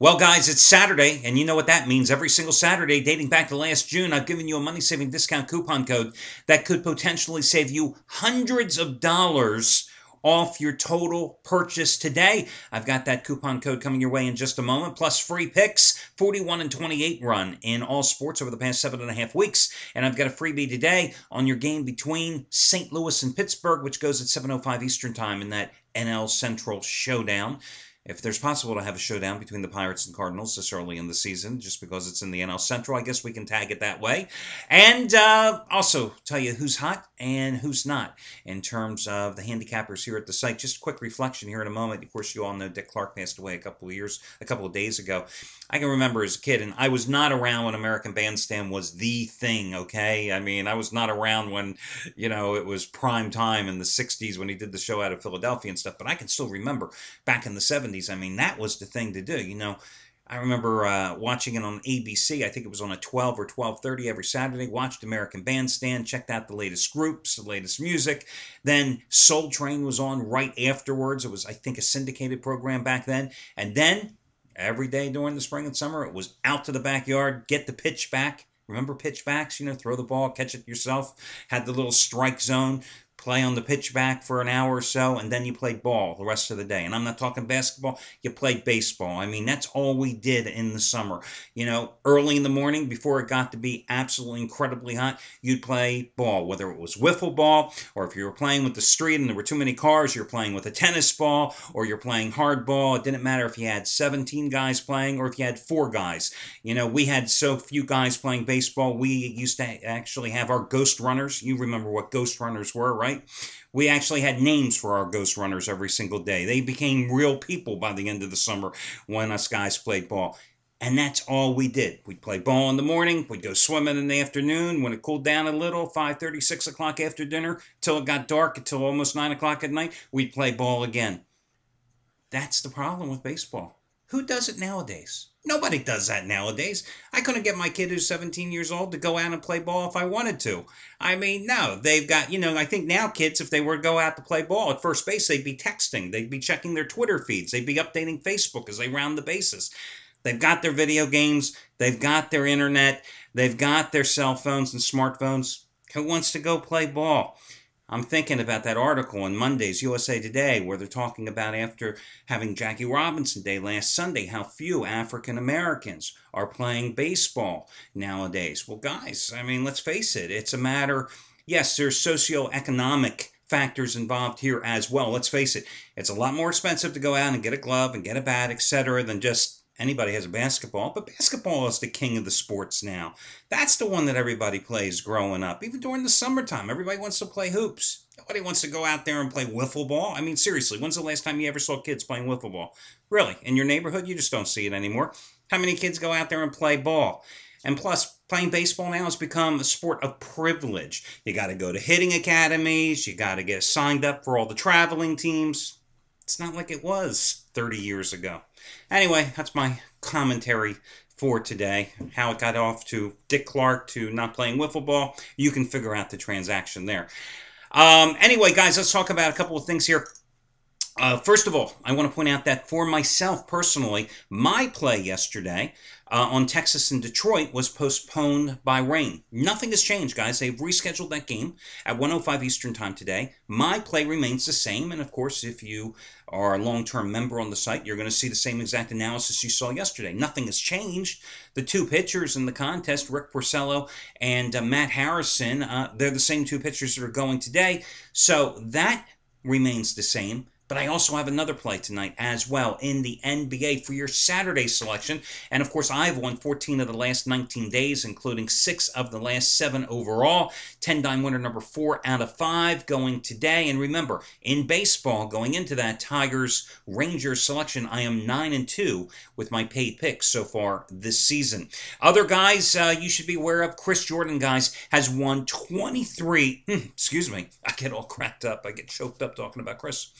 Well, guys, it's Saturday, and you know what that means. Every single Saturday, dating back to last June, I've given you a money-saving discount coupon code that could potentially save you hundreds of dollars off your total purchase today. I've got that coupon code coming your way in just a moment, plus free picks, 41 and 28 run in all sports over the past 7.5 weeks. And I've got a freebie today on your game between St. Louis and Pittsburgh, which goes at 7:05 Eastern Time in that NL Central showdown. If there's possible to have a showdown between the Pirates and Cardinals this early in the season, just because it's in the NL Central, I guess we can tag it that way. And also tell you who's hot and who's not in terms of the handicappers here at the site. Just a quick reflection here in a moment. Of course, you all know Dick Clark passed away a couple of days ago. I can remember as a kid, and I was not around when American Bandstand was the thing, okay? I mean, I was not around when, it was prime time in the 60s when he did the show out of Philadelphia and stuff, but I can still remember back in the 70s. I mean, that was the thing to do, I remember watching it on ABC. I think it was on a 12 or 12:30 every Saturday. Watched American Bandstand, checked out the latest groups, the latest music. Then Soul Train was on right afterwards. It was, I think, a syndicated program back then. And then every day during the spring and summer, it was out to the backyard, get the pitch back. Remember pitchbacks? Throw the ball, catch it yourself. Had the little strike zone. Play on the pitch back for an hour or so, and then you played ball the rest of the day. And I'm not talking basketball. You played baseball. I mean, that's all we did in the summer. Early in the morning, before it got to be absolutely incredibly hot, you'd play ball, whether it was wiffle ball, or if you were playing with the street and there were too many cars, you're playing with a tennis ball, or you're playing hard ball. It didn't matter if you had 17 guys playing or if you had 4 guys. We had so few guys playing baseball, we used to actually have our ghost runners. You remember what ghost runners were, right? We actually had names for our ghost runners every single day. They became real people by the end of the summer when us guys played ball. And that's all we did. We'd play ball in the morning. We'd go swimming in the afternoon. When it cooled down a little, 5:30, 6 o'clock after dinner, till it got dark, until almost 9 o'clock at night, we'd play ball again. That's the problem with baseball. Who does it nowadays? Nobody does that nowadays. I couldn't get my kid who's 17 years old to go out and play ball if I wanted to. I mean, no, they've got, I think now kids, if they were to go out to play ball at first base, they'd be texting. They'd be checking their Twitter feeds. They'd be updating Facebook as they round the bases. They've got their video games. They've got their internet. They've got their cell phones and smartphones. Who wants to go play ball? I'm thinking about that article in Monday's USA Today where they're talking about, after having Jackie Robinson Day last Sunday, how few African Americans are playing baseball nowadays. Well, guys, I mean, let's face it. It's a matter, yes, there's socioeconomic factors involved here as well. Let's face it. It's a lot more expensive to go out and get a glove and get a bat, etc., than just anybody has a basketball. But basketball is the king of the sports now. That's the one that everybody plays growing up. Even during the summertime, everybody wants to play hoops. Nobody wants to go out there and play wiffle ball. I mean, seriously, when's the last time you ever saw kids playing wiffle ball? Really, in your neighborhood, you just don't see it anymore. How many kids go out there and play ball? And plus, playing baseball now has become a sport of privilege. You got to go to hitting academies. You got to get signed up for all the traveling teams. It's not like it was 30 years ago. Anyway, that's my commentary for today. How it got off to Dick Clark to not playing wiffle ball. You can figure out the transaction there. Anyway, guys, let's talk about a couple of things here. First of all, I want to point out that for myself personally, my play yesterday on Texas and Detroit was postponed by rain. Nothing has changed, guys. They've rescheduled that game at 1:05 Eastern Time today. My play remains the same, and of course, if you are a long-term member on the site, you're going to see the same exact analysis you saw yesterday. Nothing has changed. The 2 pitchers in the contest, Rick Porcello and Matt Harrison, they're the same 2 pitchers that are going today, so that remains the same. But I also have another play tonight as well in the NBA for your Saturday selection. And of course, I've won 14 of the last 19 days, including 6 of the last 7 overall. 10-dime winner number 4 out of 5 going today. And remember, in baseball, going into that Tigers-Rangers selection, I am 9-2 with my paid picks so far this season. Other guys you should be aware of, Chris Jordan, guys, has won 23, excuse me, I get all cracked up. I get choked up talking about Chris.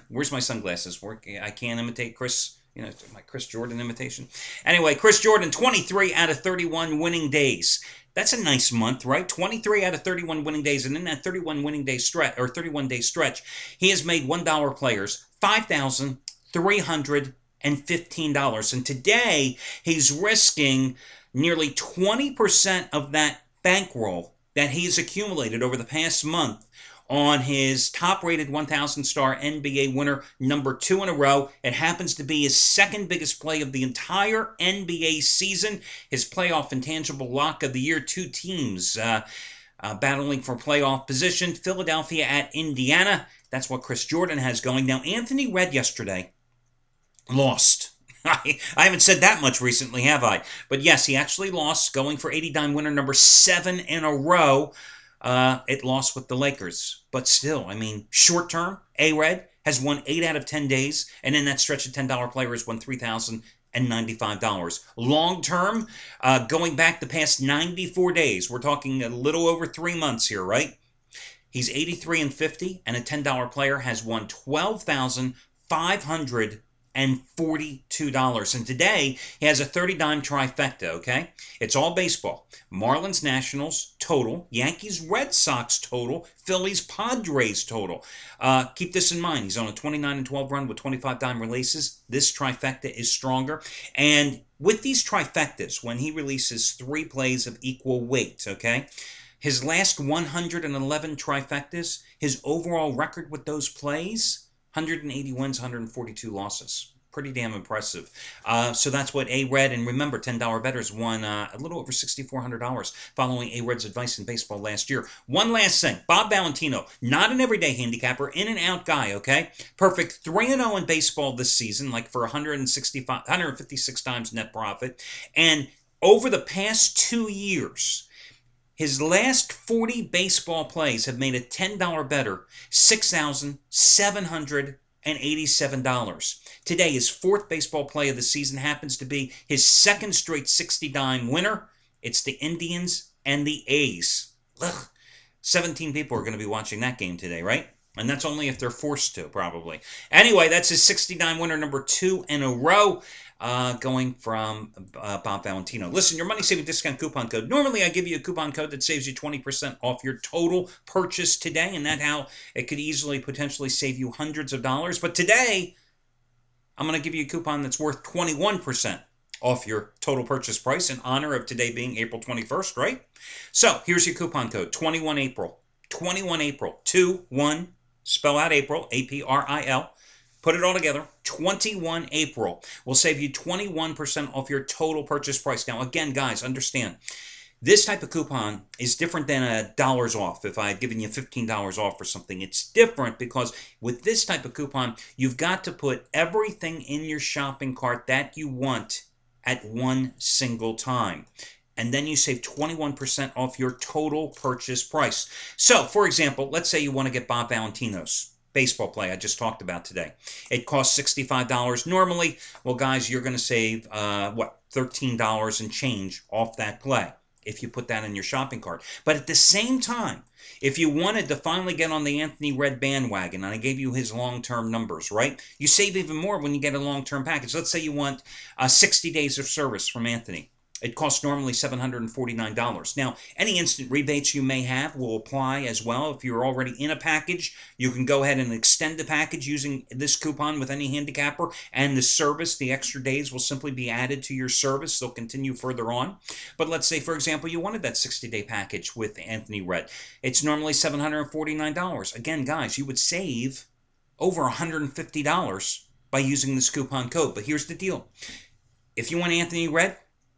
Where's my sunglasses? I can't imitate Chris, my Chris Jordan imitation. Anyway, Chris Jordan, 23 out of 31 winning days. That's a nice month, right? 23 out of 31 winning days. And in that 31-day stretch, he has made $1 players $5,300 And today, he's risking nearly 20% of that bankroll that he's accumulated over the past month on his top-rated 1,000-star NBA winner, number 2 in a row. It happens to be his second biggest play of the entire NBA season, his playoff intangible lock of the year. Two teams battling for playoff position, Philadelphia at Indiana. That's what Chris Jordan has going. Now, Anthony Redd yesterday lost. I haven't said that much recently, have I? But yes, he actually lost, going for 80-dime winner number 7 in a row. It lost with the Lakers. But still, I mean, short term, A-Red has won 8 out of 10 days, and in that stretch of $10 player has won $3,095. Long term, going back the past 94 days, we're talking a little over 3 months here, right? He's 83-50, and a $10 player has won $12,542. And today, he has a 30-dime trifecta, okay? It's all baseball. Marlins Nationals total, Yankees Red Sox total, Phillies Padres total. Keep this in mind. He's on a 29-12 run with 25-dime releases. This trifecta is stronger. And with these trifectas, when he releases 3 plays of equal weight, okay? His last 111 trifectas, his overall record with those plays, 180 wins, 142 losses. Pretty damn impressive. So that's what A-Red, and remember, $10 bettors won a little over $6,400 following A-Red's advice in baseball last year. One last thing. Bob Valentino, not an everyday handicapper, in and out guy, okay? Perfect 3-0 in baseball this season, like for 156 times net profit. And over the past 2 years, his last 40 baseball plays have made a $10 better $6,787. Today, his 4th baseball play of the season happens to be his 2nd straight 60-dime winner. It's the Indians and the A's. Ugh. 17 people are going to be watching that game today, right? And that's only if they're forced to, probably. Anyway, that's his 60-dime winner number 2 in a row. Going from Bob Valentino. Listen, your money-saving discount coupon code. Normally, I give you a coupon code that saves you 20% off your total purchase today, and that's how it could easily, potentially save you hundreds of dollars. But today, I'm going to give you a coupon that's worth 21% off your total purchase price in honor of today being April 21st, right? So, here's your coupon code, 21April. 21April. 21, spell out April, A-P-R-I-L. Put it all together, 21 April will save you 21% off your total purchase price. Now, again, guys, understand, this type of coupon is different than $1 off. If I had given you $15 off or something, it's different because with this type of coupon, you've got to put everything in your shopping cart that you want at one single time. And then you save 21% off your total purchase price. So, for example, let's say you want to get Bob Valentino's baseball play I just talked about today. It costs $65 normally. Well, guys, you're going to save, $13 and change off that play if you put that in your shopping cart. But at the same time, if you wanted to finally get on the Anthony Redd bandwagon, and I gave you his long-term numbers, right? You save even more when you get a long-term package. Let's say you want 60 days of service from Anthony. It costs normally $749. Now, any instant rebates you may have will apply as well. If you're already in a package, you can go ahead and extend the package using this coupon with any handicapper, and the service, the extra days, will simply be added to your service. They'll continue further on. But let's say, for example, you wanted that 60-day package with Anthony Redd. It's normally $749. Again, guys, you would save over $150 by using this coupon code. But here's the deal. If you want Anthony Redd,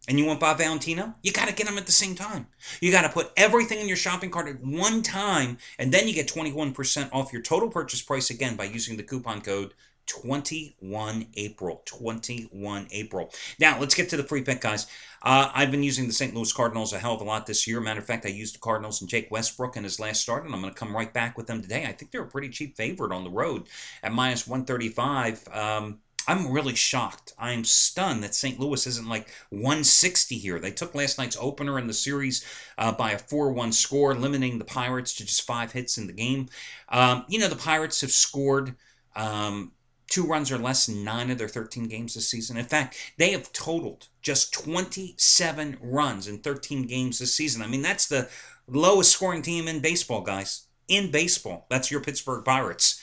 and you want Bob Valentino, you got to get them at the same time. You got to put everything in your shopping cart at one time, and then you get 21% off your total purchase price again by using the coupon code 21April. 21April. Now, let's get to the free pick, guys. I've been using the St. Louis Cardinals a hell of a lot this year. Matter of fact, I used the Cardinals and Jake Westbrook in his last start, and I'm going to come right back with them today. I think they're a pretty cheap favorite on the road at minus 135. I'm really shocked. I'm stunned that St. Louis isn't like 160 here. They took last night's opener in the series by a 4-1 score, limiting the Pirates to just 5 hits in the game. The Pirates have scored 2 runs or less in 9 of their 13 games this season. In fact, they have totaled just 27 runs in 13 games this season. I mean, that's the lowest scoring team in baseball, guys. In baseball. That's your Pittsburgh Pirates.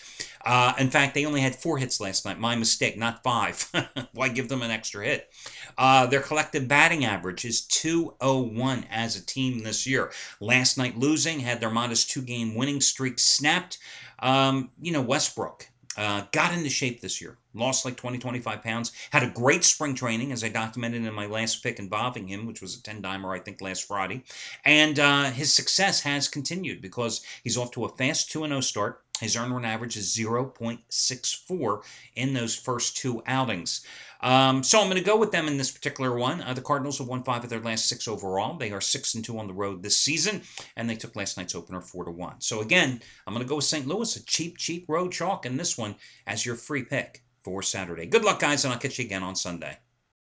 In fact, they only had 4 hits last night. My mistake, not 5. Why give them an extra hit? Their collective batting average is .201 as a team this year. Last night losing, had their modest 2-game winning streak snapped. Westbrook got into shape this year. Lost like 20, 25 pounds. Had a great spring training, as I documented in my last pick involving him, which was a 10-dimer, I think, last Friday. And his success has continued because he's off to a fast 2-0 start. His earned run average is 0.64 in those first 2 outings. So I'm going to go with them in this particular one. The Cardinals have won 5 of their last 6 overall. They are 6-2 on the road this season, and they took last night's opener 4-1. So again, I'm going to go with St. Louis, a cheap road chalk in this one as your free pick for Saturday. Good luck, guys, and I'll catch you again on Sunday.